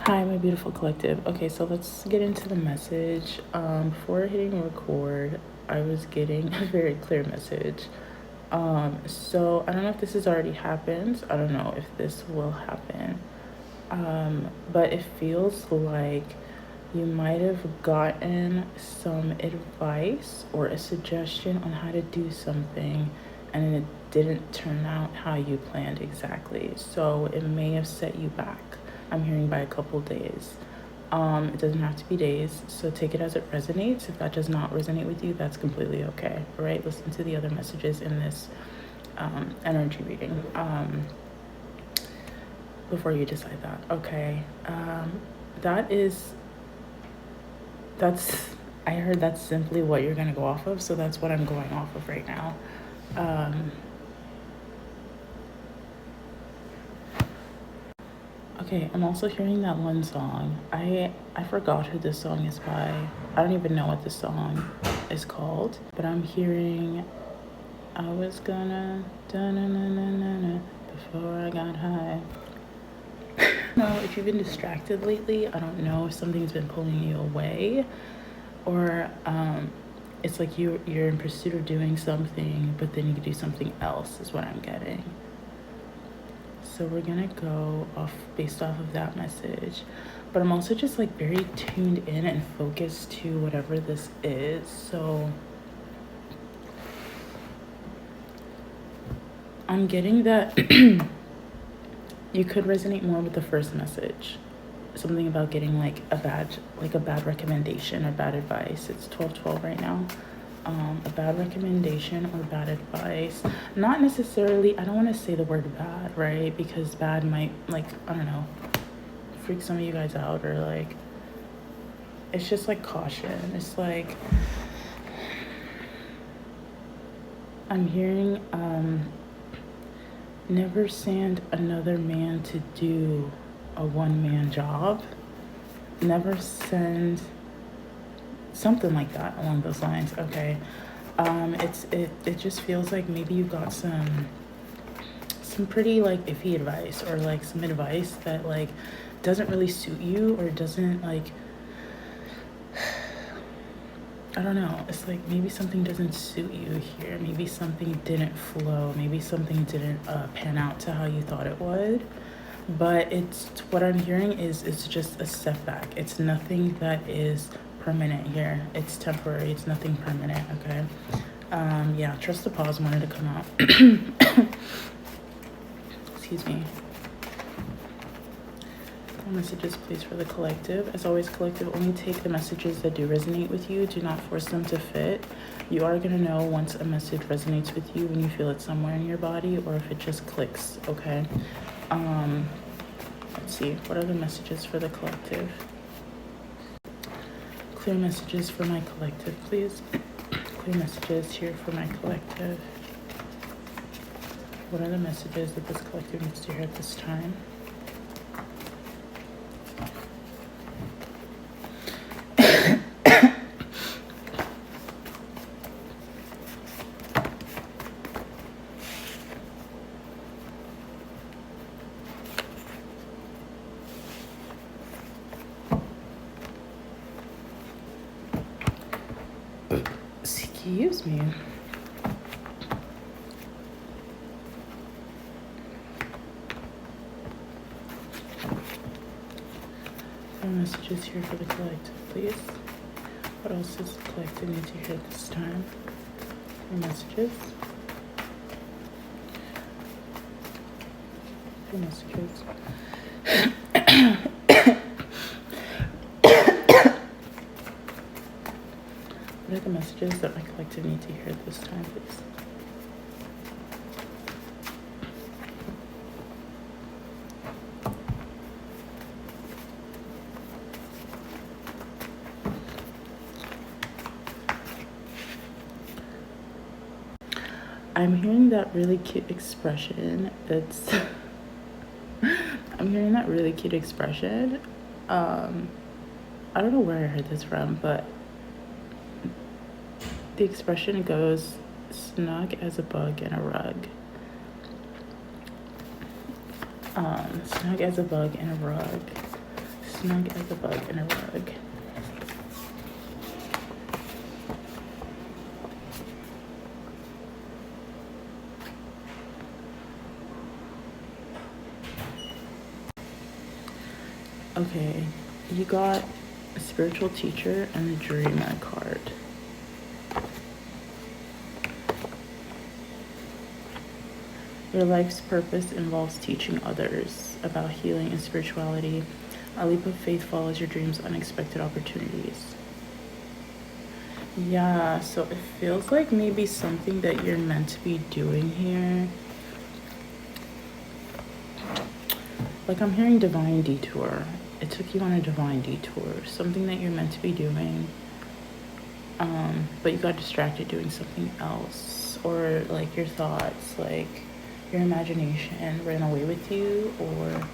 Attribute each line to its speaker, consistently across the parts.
Speaker 1: Hi, my beautiful collective. Okay, so let's get into the message. Before hitting record, I was getting a very clear message. So I don't know if this has already happened. I don't know if this will happen. But it feels like you might have gotten some advice or a suggestion on how to do something, and it didn't turn out how you planned exactly. So it may have set you back. I'm hearing by a couple days. It doesn't have to be days, so take it as it resonates. If that does not resonate with you, that's completely okay. All right, listen to the other messages in this energy reading before you decide that. Okay, that's I heard that's simply what you're gonna go off of, so that's what I'm going off of right now. Okay, I'm also hearing that one song. I forgot who this song is by. I don't even know what this song is called, but I'm hearing I was gonna da-na-na-na-na-na before I got high. No, if you've been distracted lately, I don't know if something's been pulling you away, or it's like you're in pursuit of doing something, but then you could do something else, is what I'm getting. So we're gonna go off based off of that message. But I'm also just like very tuned in and focused to whatever this is. So I'm getting that you could resonate more with the first message. Something about getting like a bad recommendation or bad advice. It's 12:12 right now. A bad recommendation or bad advice. Not necessarily, I don't want to say the word bad, right? Because bad might, like, I don't know, freak some of you guys out, or like, it's just like caution. It's like, I'm hearing, never send another man to do a one-man job. Never send something like that along those lines. Okay. It just feels like maybe you got some pretty like iffy advice, or like some advice that like doesn't really suit you, or doesn't like, I don't know. It's like maybe something doesn't suit you here. Maybe something didn't flow. Maybe something didn't pan out to how you thought it would. But it's what I'm hearing is it's just a setback. It's nothing that is permanent here. It's temporary. It's nothing permanent. Okay. Yeah. Trust the pause wanted to come out. Excuse me. Messages, please, for the collective. As always, collective, only take the messages that do resonate with you. Do not force them to fit. You are going to know once a message resonates with you when you feel it somewhere in your body, or if it just clicks. Okay. Let's see. What are the messages for the collective? Clear messages for my collective, please. Clear messages here for my collective. What are the messages that this collective needs to hear at this time? Excuse me. Messages here for the collective, please. What else does the collective need to hear this time? Messages. Messages. What are the messages that my collective need to hear this time, please? I'm hearing that really cute expression. I'm hearing that really cute expression. I don't know where I heard this from, but the expression goes, snug as a bug in a rug. Snug as a bug in a rug. snug as a bug in a rug. Okay, you got a spiritual teacher and a dreamer card. Your life's purpose involves teaching others about healing and spirituality. A leap of faith follows your dreams' unexpected opportunities. Yeah, so it feels like maybe something that you're meant to be doing here. Like I'm hearing divine detour. It took you on a divine detour, something that you're meant to be doing. But you got distracted doing something else, or like your thoughts, like your imagination ran away with you, or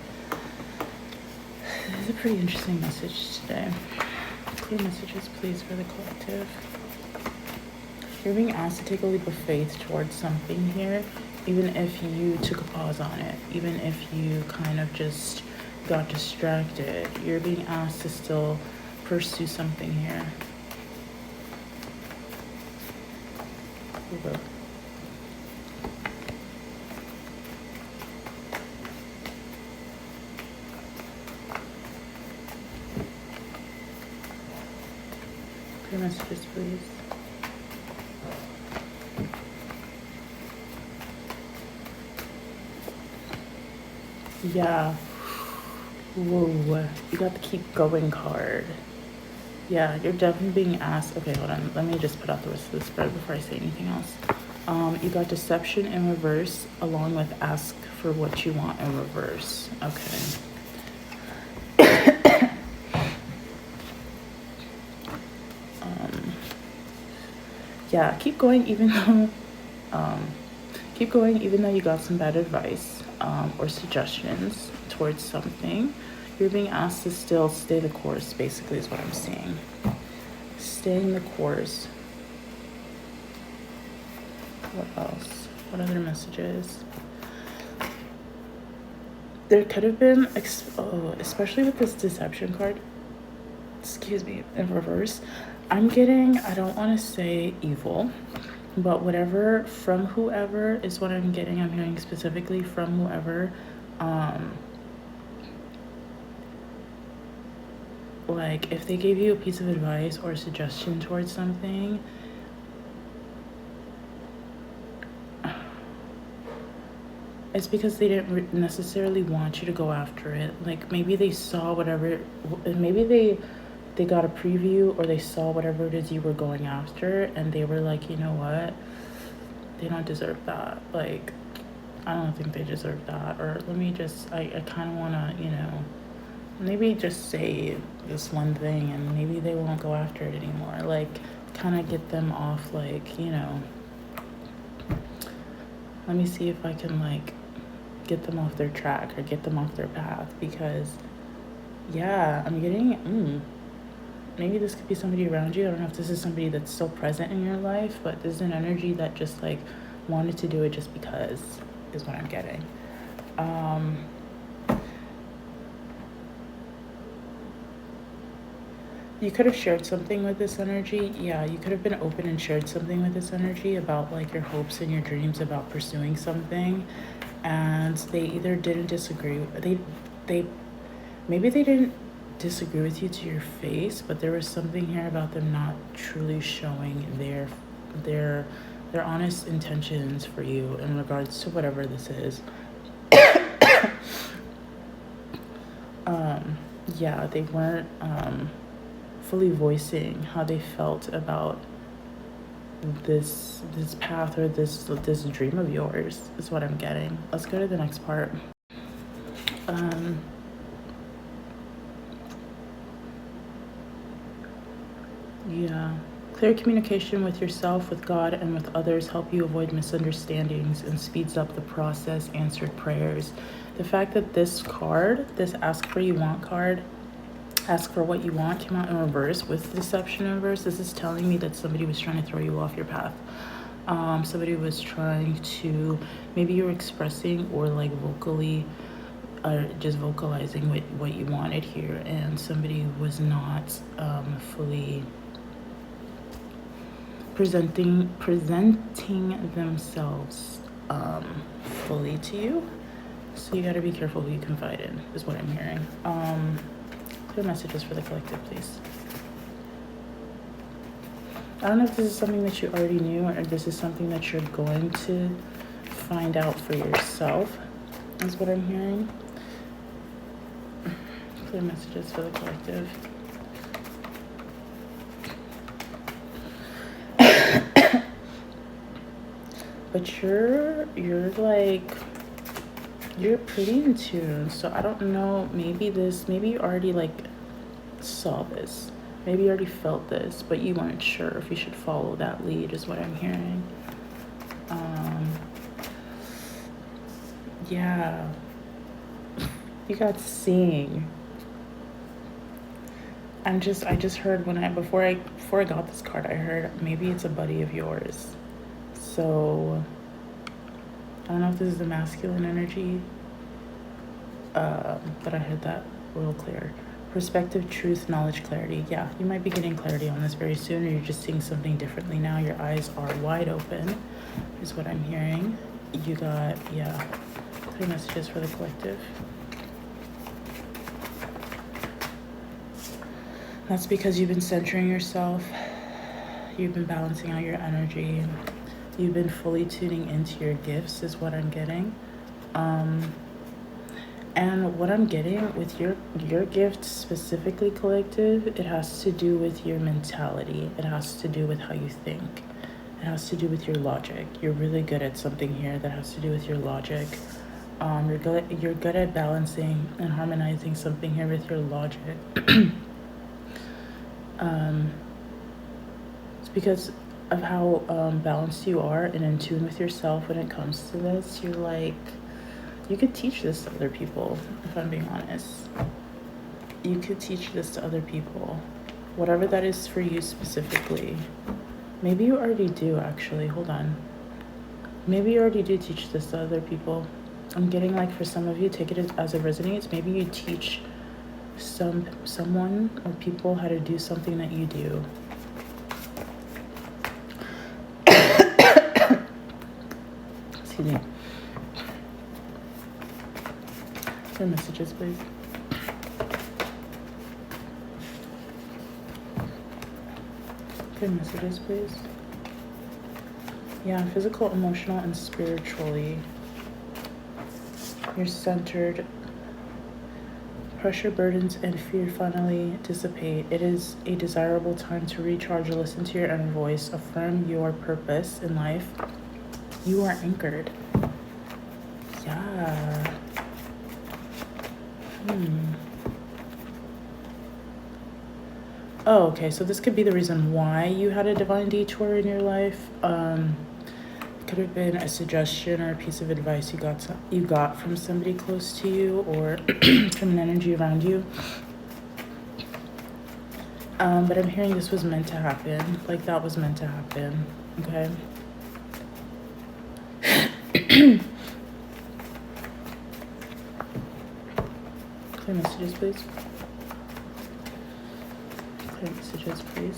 Speaker 1: this is a pretty interesting message today. Clear messages, please, for the collective. You're being asked to take a leap of faith towards something here, even if you took a pause on it, even if you kind of just got distracted. You're being asked to still pursue something here. Over. Clear messages, please. Yeah. Whoa. You got the keep going card. Yeah, you're definitely being asked. Okay, hold on. Let me just put out the rest of the spread before I say anything else. You got deception in reverse along with ask for what you want in reverse. Okay. Yeah, keep going even though you got some bad advice or suggestions towards something. You're being asked to still stay the course, basically, is what I'm seeing. Staying the course. What else? What other messages? There could have been, especially with this deception card, excuse me, in reverse, I'm getting, I don't want to say evil, but whatever, from whoever is what I'm getting. I'm hearing specifically from whoever. Like if they gave you a piece of advice or a suggestion towards something, it's because they didn't necessarily want you to go after it. Like maybe they saw whatever, maybe they got a preview or they saw whatever it is you were going after and they were like, you know what, they don't deserve that. Like I don't think they deserve that. Or let me just, I kind of want to, you know, maybe just say this one thing and maybe they won't go after it anymore. Like kind of get them off, like, you know, let me see if I can like get them off their track or get them off their path. Because yeah, I'm getting maybe this could be somebody around you. I don't know if this is somebody that's still present in your life, but there's an energy that just like wanted to do it just because is what I'm getting. You could have shared something with this energy. Yeah, you could have been open and shared something with this energy about like your hopes and your dreams about pursuing something. And they either didn't disagree. Maybe they didn't disagree with you to your face, but there was something here about them not truly showing their honest intentions for you in regards to whatever this is. Yeah, they weren't fully voicing how they felt about this path or this dream of yours is what I'm getting. Let's go to the next part. Yeah. Clear communication with yourself, with God, and with others help you avoid misunderstandings and speeds up the process. Answered prayers. The fact that this card, this ask for you want card, ask for what you want, came out in reverse with deception in reverse. This is telling me that somebody was trying to throw you off your path. Somebody was trying to, maybe you're expressing or like vocally are just vocalizing what you wanted here, and somebody was not fully presenting themselves fully to you. So you got to be careful who you confide in, is what I'm hearing. Clear messages for the collective, please. I don't know if this is something that you already knew, or if this is something that you're going to find out for yourself, is what I'm hearing. Clear messages for the collective. But you're pretty in tune. So I don't know, maybe you already like saw this. Maybe you already felt this, but you weren't sure if you should follow that lead, is what I'm hearing. Yeah. You got seeing. I just heard before I got this card, I heard maybe it's a buddy of yours. So I don't know if this is the masculine energy, but I heard that real clear. Perspective, truth, knowledge, clarity. Yeah, you might be getting clarity on this very soon, or you're just seeing something differently now. Your eyes are wide open, is what I'm hearing. You got, yeah, clear messages for the collective. That's because you've been centering yourself. You've been balancing out your energy. You've been fully tuning into your gifts, is what I'm getting. And what I'm getting with your gift specifically, collective, it has to do with your mentality. It has to do with how you think. It has to do with your logic. You're really good at something here that has to do with your logic. You're good at balancing and harmonizing something here with your logic. It's because of how balanced you are and in tune with yourself when it comes to this. You're like, you could teach this to other people, if I'm being honest. You could teach this to other people. Whatever that is for you specifically. Maybe you already do, actually. Hold on. Maybe you already do teach this to other people. I'm getting like, for some of you, take it as it resonates. Maybe you teach someone or people how to do something that you do. Excuse me. Send messages, please. Good messages, please. Yeah, physical, emotional, and spiritually. You're centered. Pressure, burdens, and fear finally dissipate. It is a desirable time to recharge, listen to your inner voice, affirm your purpose in life. You are anchored. Yeah. Oh, okay, so this could be the reason why you had a divine detour in your life. Could have been a suggestion or a piece of advice you got from somebody close to you, or from an energy around you. But I'm hearing this was meant to happen. Like, that was meant to happen. Okay. Clear messages, please. Clear messages, please.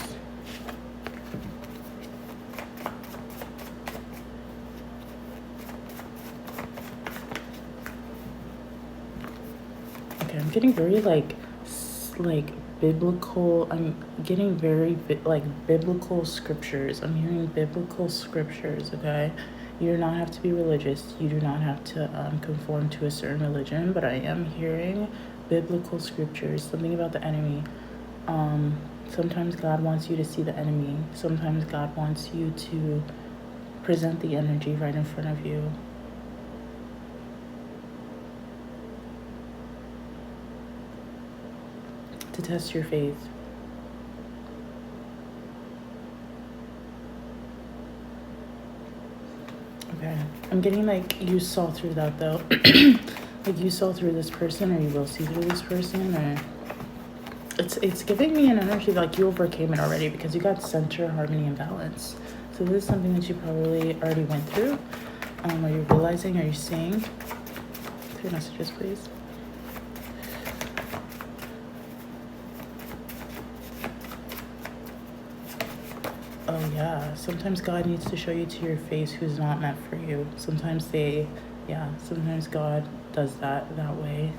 Speaker 1: Okay, I'm getting very like biblical. I'm getting very biblical scriptures. I'm hearing biblical scriptures. Okay. You do not have to be religious. You do not have to conform to a certain religion, but I am hearing biblical scriptures, something about the enemy. Sometimes God wants you to see the enemy. Sometimes God wants you to present the energy right in front of you. To test your faith. Okay. I'm getting like you saw through that though. Like you saw through this person, or you will see through this person, or it's giving me an energy like you overcame it already, because you got center, harmony, and balance. So this is something that you probably already went through. Are you realizing? Are you seeing? Clear messages, please. Oh yeah, sometimes God needs to show you to your face who's not meant for you. Sometimes sometimes God does that way.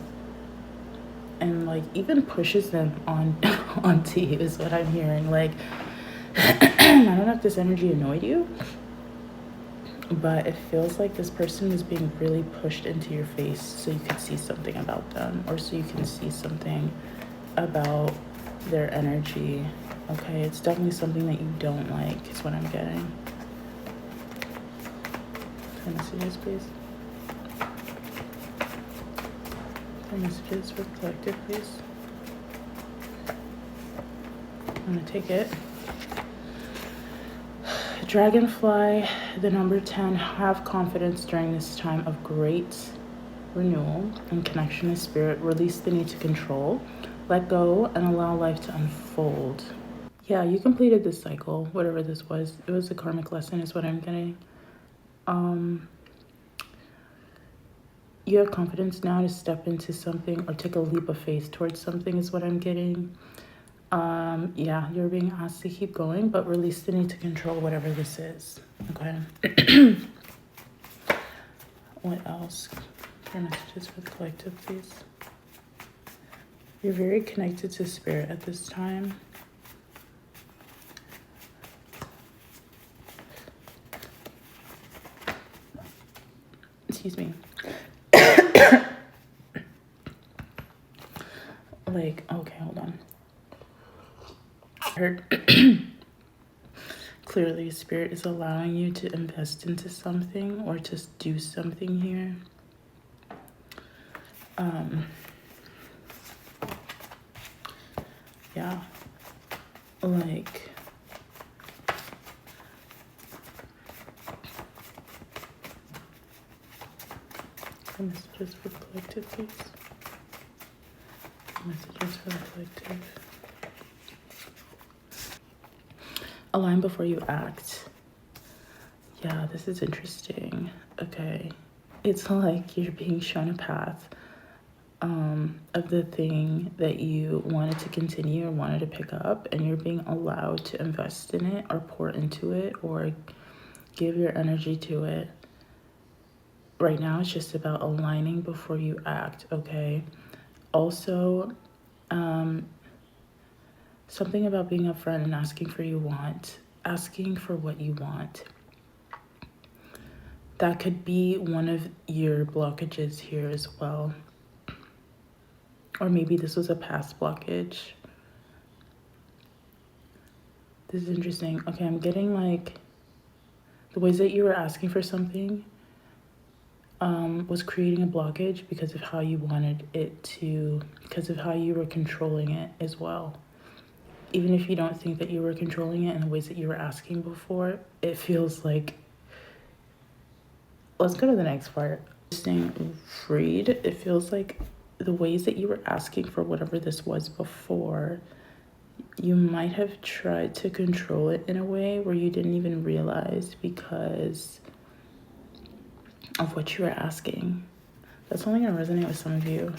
Speaker 1: And like even pushes them on onto you is what I'm hearing. Like I don't know if this energy annoyed you, but it feels like this person is being really pushed into your face so you can see something about them, or so you can see something about their energy. Okay, it's definitely something that you don't like is what I'm getting. Can messages, please? Can messages for the collective, please? I'm gonna take it. Dragonfly, the number 10, have confidence during this time of great renewal and connection to spirit. Release the need to control, let go, and allow life to unfold. Yeah, you completed this cycle, whatever this was. It was a karmic lesson is what I'm getting. You have confidence now to step into something or take a leap of faith towards something is what I'm getting. Yeah, you're being asked to keep going, but release the need to control whatever this is. Okay. What else? Your messages for the collective, please. You're very connected to spirit at this time. Excuse me. Like, okay, hold on. I heard clearly spirit is allowing you to invest into something or just do something here. Yeah, like messages for the collective, please. Messages for the collective. Align before you act. Yeah, this is interesting. Okay. It's like you're being shown a path of the thing that you wanted to continue or wanted to pick up, and you're being allowed to invest in it or pour into it or give your energy to it. Right now, it's just about aligning before you act, okay? Also, something about being upfront and asking for what you want. That could be one of your blockages here as well. Or maybe this was a past blockage. This is interesting. Okay, I'm getting like the ways that you were asking for something was creating a blockage because of how you wanted it to, because of how you were controlling it as well. Even if you don't think that you were controlling it in the ways that you were asking before, it feels like, let's go to the next part. Staying freed, it feels like the ways that you were asking for whatever this was before, you might have tried to control it in a way where you didn't even realize because of what you were asking. That's only going to resonate with some of you.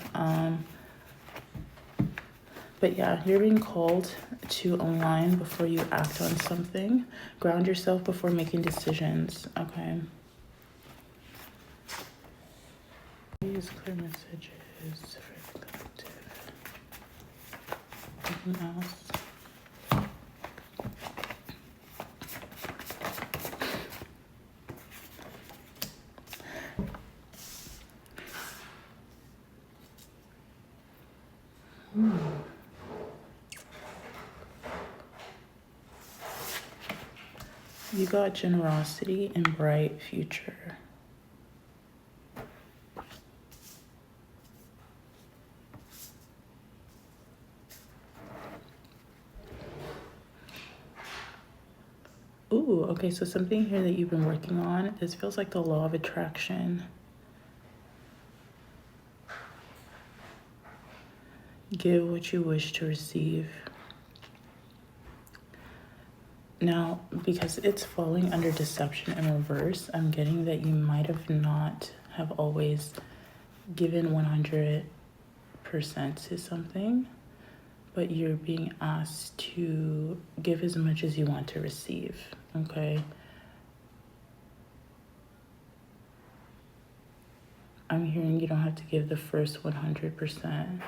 Speaker 1: But yeah, you're being called to align before you act on something. Ground yourself before making decisions, okay? Use clear messages for the collective. Anything else? You got generosity and bright future. Ooh, okay, so something here that you've been working on, this feels like the law of attraction. Give what you wish to receive. Now, because it's falling under deception in reverse, I'm getting that you might have not have always given 100% to something, but you're being asked to give as much as you want to receive, okay? I'm hearing you don't have to give the first 100%.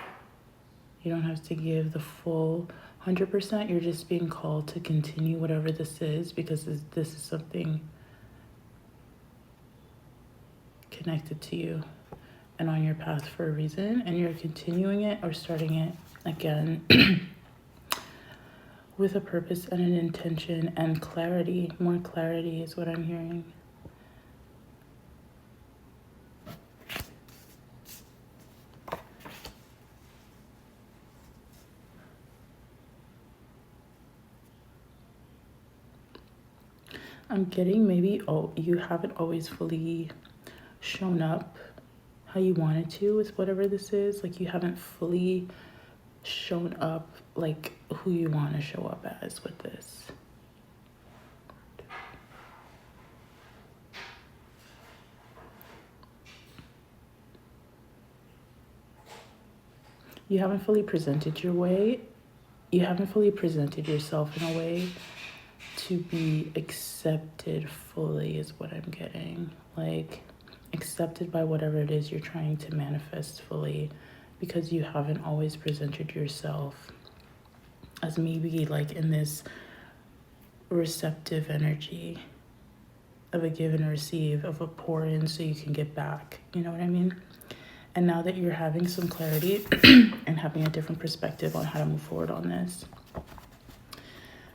Speaker 1: You don't have to give the full 100%. You're just being called to continue whatever this is, because this is something connected to you and on your path for a reason, and you're continuing it or starting it again with a purpose and an intention and clarity. More clarity is what I'm hearing. I'm getting maybe you haven't always fully shown up how you wanted to with whatever this is. Like, you haven't fully shown up like who you want to show up as with this. You haven't fully presented your way. You haven't fully presented yourself in a way to be accepted fully is what I'm getting. Like, accepted by whatever it is you're trying to manifest fully, because you haven't always presented yourself as maybe like in this receptive energy of a give and receive, of a pour in so you can get back. You know what I mean? And now that you're having some clarity and having a different perspective on how to move forward on this,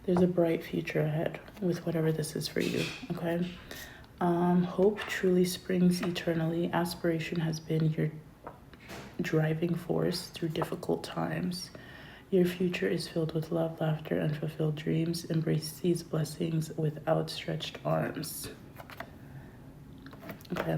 Speaker 1: there's a bright future ahead with whatever this is for you, okay? Hope truly springs eternally. Aspiration has been your driving force through difficult times. Your future is filled with love, laughter, and fulfilled dreams. Embrace these blessings with outstretched arms. Okay.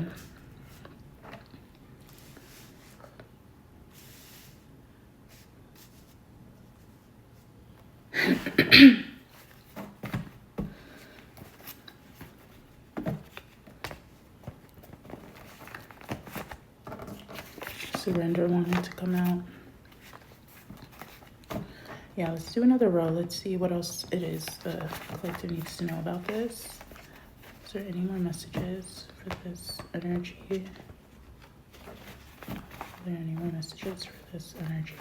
Speaker 1: Surrender wanting to come out. Yeah, let's do another row. Let's see what else it is the collective needs to know about this. Is there any more messages for this energy? Are there any more messages for this energy?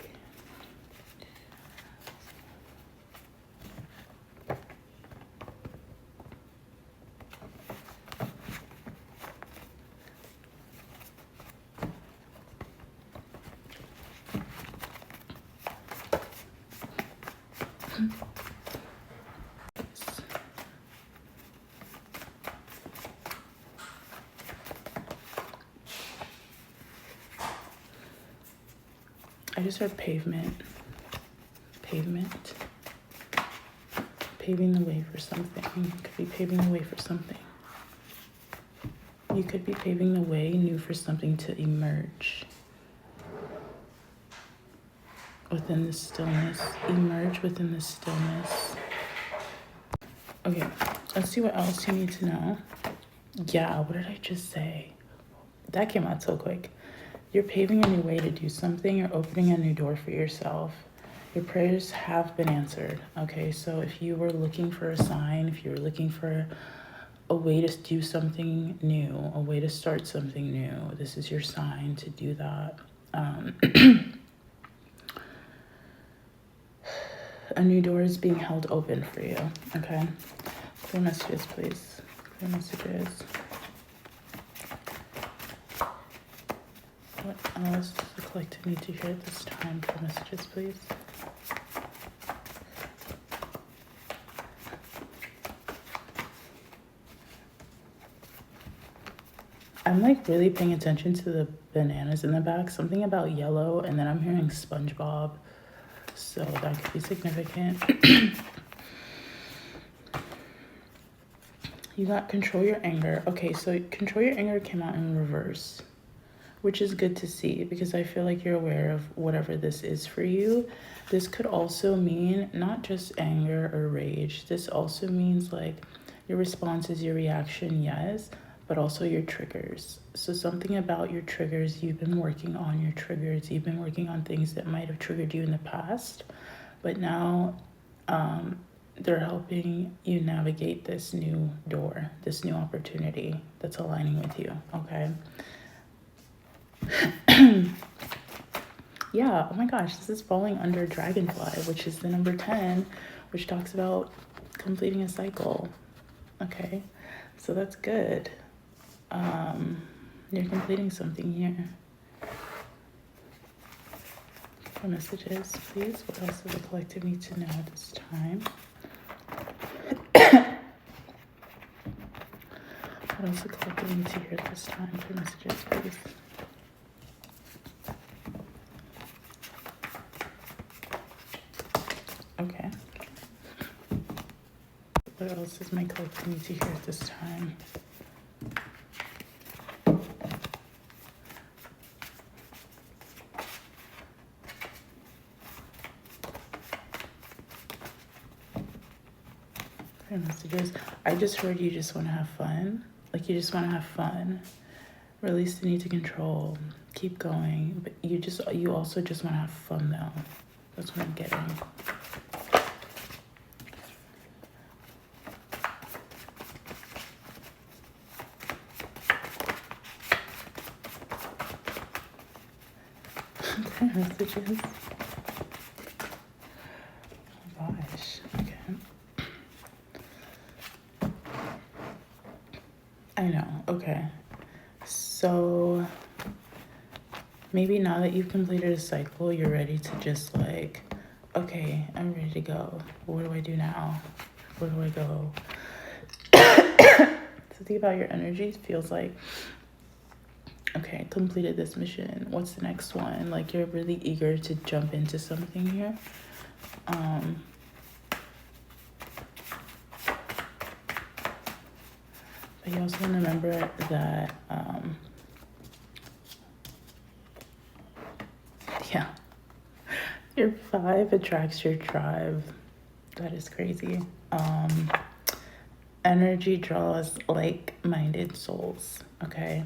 Speaker 1: I just heard pavement. Pavement. Paving the way for something. You could be paving the way for something. You could be paving the way new for something to emerge within the stillness. Emerge within the stillness. Okay, let's see what else you need to know. Yeah, what did I just say? That came out so quick. You're paving a new way to do something. You're opening a new door for yourself. Your prayers have been answered. Okay, so if you were looking for a sign, if you were looking for a way to do something new, a way to start something new, this is your sign to do that. A new door is being held open for you. Okay, clear messages, please. Clear messages. What else does the collective need to hear at this time for messages, please? I'm like really paying attention to the bananas in the back. Something about yellow, and then I'm hearing SpongeBob. So that could be significant. You got control your anger. Okay, so control your anger came out in reverse, which is good to see, because I feel like you're aware of whatever this is for you. This could also mean not just anger or rage. This also means like your response is your reaction, yes, but also your triggers. So something about your triggers, you've been working on your triggers. You've been working on things that might have triggered you in the past. but now they're helping you navigate this new door, this new opportunity that's aligning with you, okay? Yeah, oh my gosh, this is falling under Dragonfly, which is the number 10, which talks about completing a cycle, okay? So that's good. You're completing something here. What messages, please? What else does the collective need to know at this time? What else does the collective need to hear at this time for messages, please? Okay. What else does my collective need to hear at this time? Messages. I just heard you just want to have fun. Like you just want to have fun. Release the need to control. Keep going. But you also just want to have fun though. That's what I'm getting. Okay, messages. Oh gosh. Okay. I know. Okay. So maybe now that you've completed a cycle, you're ready to just like, okay, I'm ready to go. What do I do now? Where do I go? Something about your energy feels like, okay, completed this mission. What's the next one? Like you're really eager to jump into something here. But you also want to remember that, yeah, your 5 attracts your tribe. That is crazy. Energy draws like-minded souls, okay?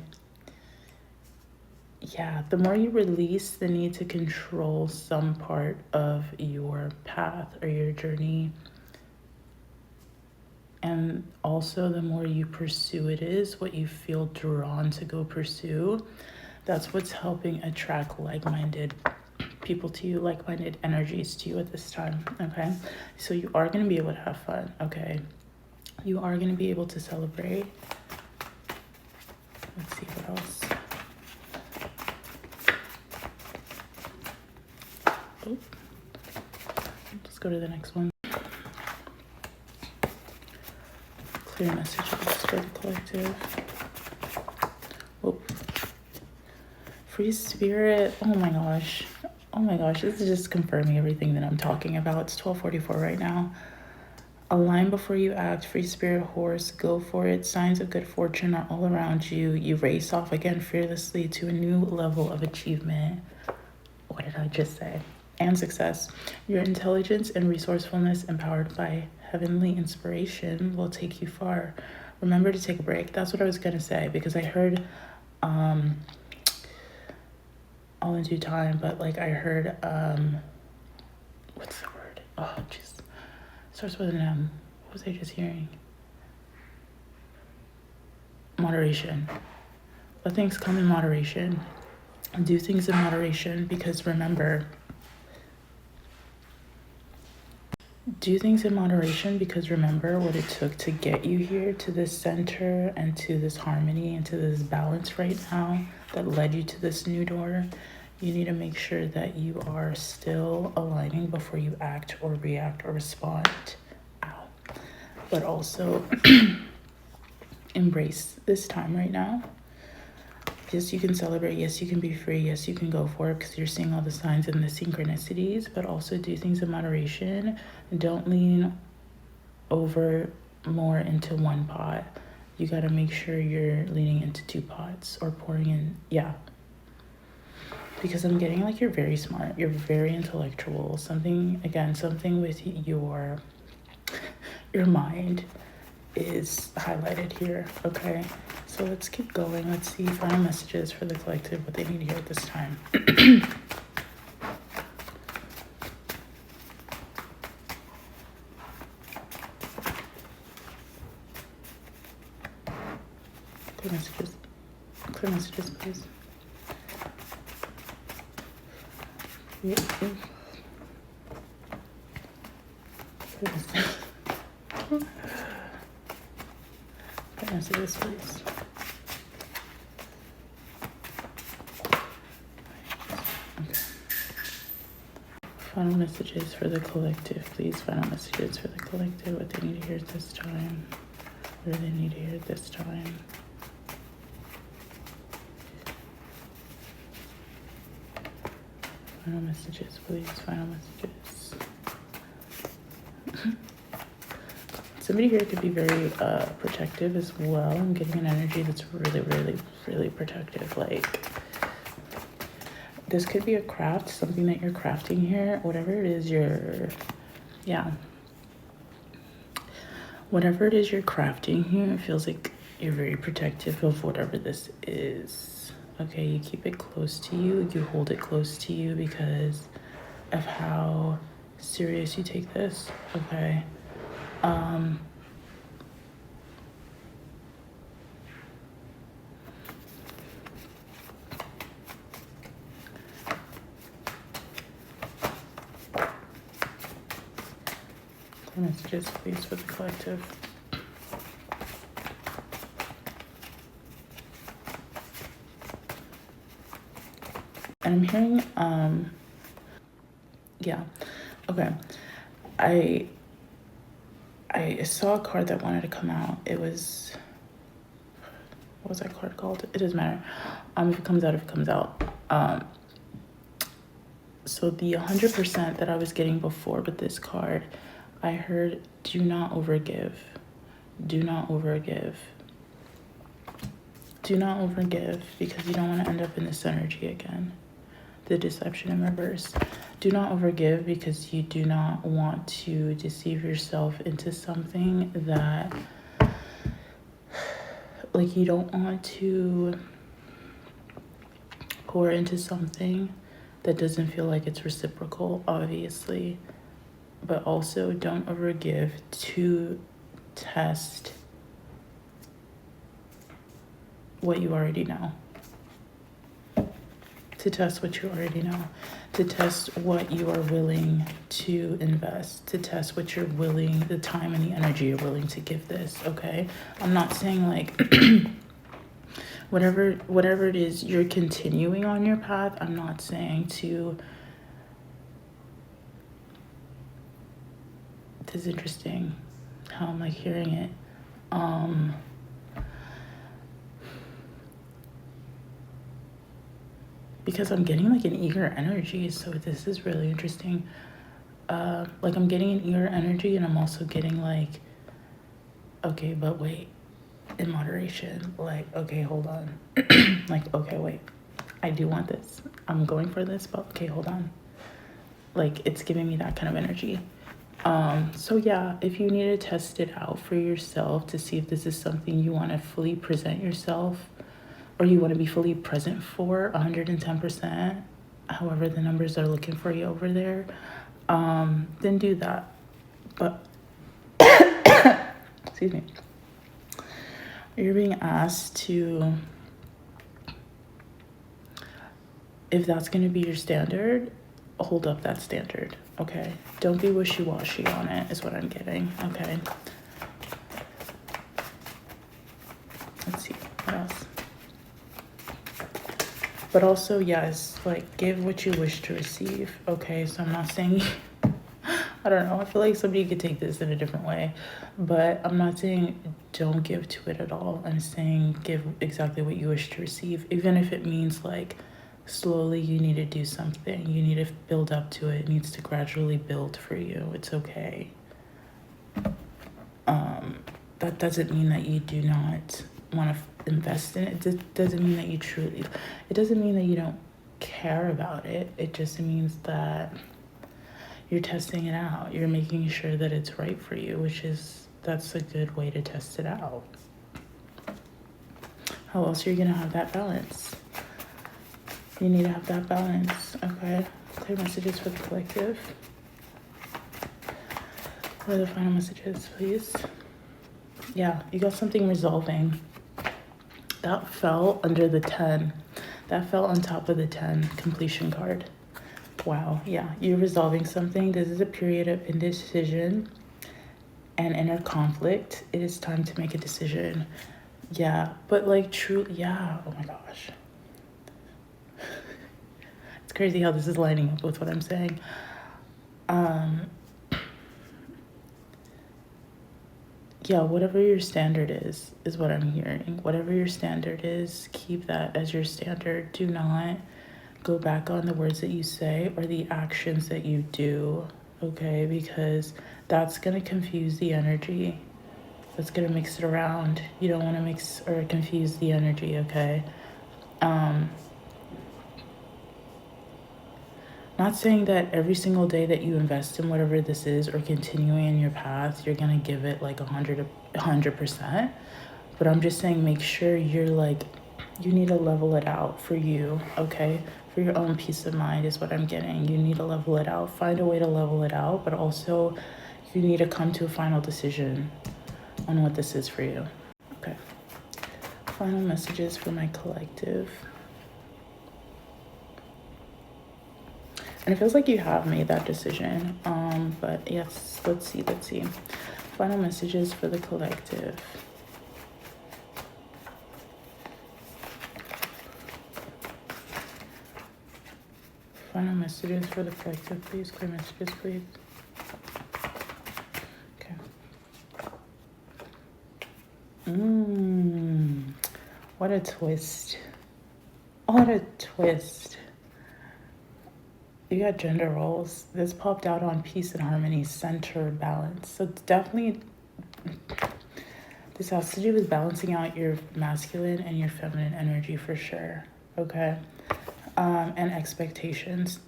Speaker 1: Yeah, the more you release the need to control some part of your path or your journey, and also the more you pursue it is, what you feel drawn to go pursue, that's what's helping attract like-minded people to you, like-minded energies to you at this time, okay? So you are going to be able to have fun, okay? You are going to be able to celebrate. Let's see what else. Oh, let's go to the next one. Clear messages for the collective. Oh. Free spirit. Oh my gosh. Oh my gosh. This is just confirming everything that I'm talking about. It's 12:44 right now. Align before you act. Free spirit horse. Go for it. Signs of good fortune are all around you. You race off again fearlessly to a new level of achievement. What did I just say? And success. Your intelligence and resourcefulness, empowered by heavenly inspiration, will take you far. Remember to take a break. That's what I was going to say, because I heard all in due time, but like I heard what's the word? Oh jeez. Starts with an M. What was I just hearing? Moderation. Let things come in moderation. Do things in moderation, because remember, do things in moderation because remember what it took to get you here to this center and to this harmony and to this balance right now that led you to this new door. You need to make sure that you are still aligning before you act or react or respond. Ow. But also embrace this time right now. Yes, you can celebrate. Yes, you can be free. Yes, you can go for it because you're seeing all the signs and the synchronicities, but also do things in moderation. Don't lean over more into one pot. You got to make sure you're leaning into 2 pots or pouring in. Yeah. Because I'm getting like you're very smart. You're very intellectual. Something with your mind is highlighted here, okay? So let's keep going. Let's see final messages for the collective, what they need to hear at this time. Clear messages. Clear messages, please. Yeah. Clear messages. Clear messages, please. Okay. Final messages for the collective, please. Final messages for the collective. What they need to hear this time. What do they need to hear this time? Final messages, please. Final messages. Somebody here could be very protective as well. I'm getting an energy that's really, really, really protective. Like, this could be a craft, something that you're crafting here. Whatever it is whatever it is you're crafting here, it feels like you're very protective of whatever this is. Okay, you keep it close to you. You hold it close to you because of how serious you take this. Okay. Messages, please, for the collective. And I'm hearing, yeah, okay. I saw a card that wanted to come out. It was, what was that card called? It doesn't matter. If it comes out, it comes out. So the 100% that I was getting before with this card, I heard, do not overgive. Do not overgive. Do not overgive because you don't want to end up in this energy again. The deception in reverse. Do not overgive because you do not want to deceive yourself into something that, like, you don't want to pour into something that doesn't feel like it's reciprocal, obviously. But also don't overgive to test what you already know. To test what you already know. To test what you are willing to invest. To test what you're willing, the time and the energy you're willing to give this, okay? I'm not saying like whatever it is you're continuing on your path, I'm not saying to. Is interesting how I'm like hearing it. Because I'm getting like an eager energy, so this is really interesting. Like I'm getting an eager energy and I'm also getting like, okay, but wait, in moderation. Like, okay, hold on. Like, okay, wait, I do want this. I'm going for this, but okay, hold on. Like it's giving me that kind of energy. So yeah, if you need to test it out for yourself to see if this is something you want to fully present yourself or you want to be fully present for 110%, however the numbers are looking for you over there, then do that. But, excuse me, you're being asked to, if that's going to be your standard, hold up that standard. Okay, don't be wishy-washy on it is what I'm getting. Okay, let's see what else. But also, yes, like give what you wish to receive. Okay, so I'm not saying I don't know, I feel like somebody could take this in a different way, but I'm not saying don't give to it at all. I'm saying give exactly what you wish to receive, even if it means like slowly you need to do something. You need to build up to it. It needs to gradually build for you. It's okay. That doesn't mean that you do not want to invest in it. It doesn't mean that you truly, it doesn't mean that you don't care about it. It just means that you're testing it out. You're making sure that it's right for you, that's a good way to test it out. How else are you gonna have that balance? You need to have that balance, okay? Clear messages for the collective. What are the final messages, please? Yeah, you got something resolving. That fell under the 10. That fell on top of the 10 completion card. Wow, yeah, you're resolving something. This is a period of indecision and inner conflict. It is time to make a decision. Yeah, but like true, yeah, oh my gosh. It's crazy how this is lining up with what I'm saying. Yeah, whatever your standard is what I'm hearing. Whatever your standard is, keep that as your standard. Do not go back on the words that you say or the actions that you do, okay? Because that's going to confuse the energy. That's going to mix it around. You don't want to mix or confuse the energy, okay? Not saying that every single day that you invest in whatever this is or continuing in your path, you're going to give it like 100%. But I'm just saying make sure you're like, you need to level it out for you, okay? For your own peace of mind is what I'm getting. You need to level it out. Find a way to level it out, but also you need to come to a final decision on what this is for you. Okay. Final messages for my collective. And it feels like you have made that decision. But yes, let's see. Final messages for the collective. Final messages for the collective, please. Clear messages, please. Okay. What a twist. What a twist. You got gender roles. This popped out on peace and harmony, center, balance. So it's definitely, this has to do with balancing out your masculine and your feminine energy for sure. Okay. And expectations.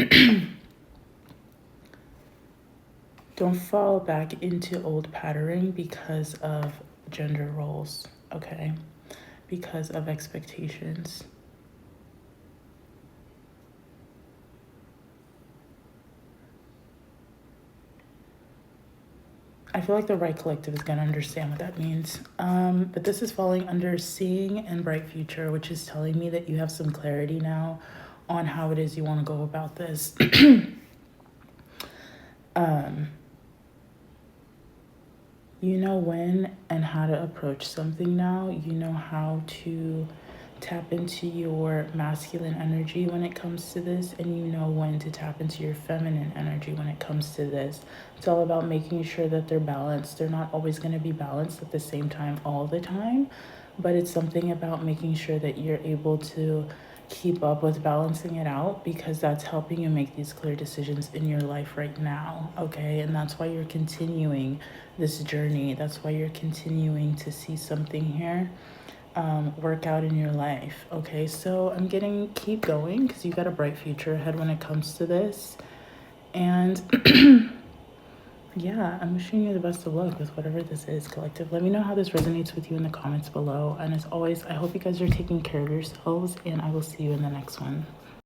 Speaker 1: Don't fall back into old patterning because of gender roles. Okay. Because of expectations. I feel like the right collective is going to understand what that means. But this is falling under seeing and bright future, which is telling me that you have some clarity now on how it is you want to go about this. You know when and how to approach something now. You know how to tap into your masculine energy when it comes to this, and you know when to tap into your feminine energy when it comes to this. It's all about making sure that they're balanced. They're not always going to be balanced at the same time all the time, but it's something about making sure that you're able to keep up with balancing it out, because that's helping you make these clear decisions in your life right now, okay? And that's why you're continuing this journey. That's why you're continuing to see something here work out in your life, okay? So I'm getting, keep going, because you got a bright future ahead when it comes to this. And yeah, I'm wishing you the best of luck with whatever this is, collective. Let me know how this resonates with you in the comments below. And as always, I hope you guys are taking care of yourselves, and I will see you in the next one.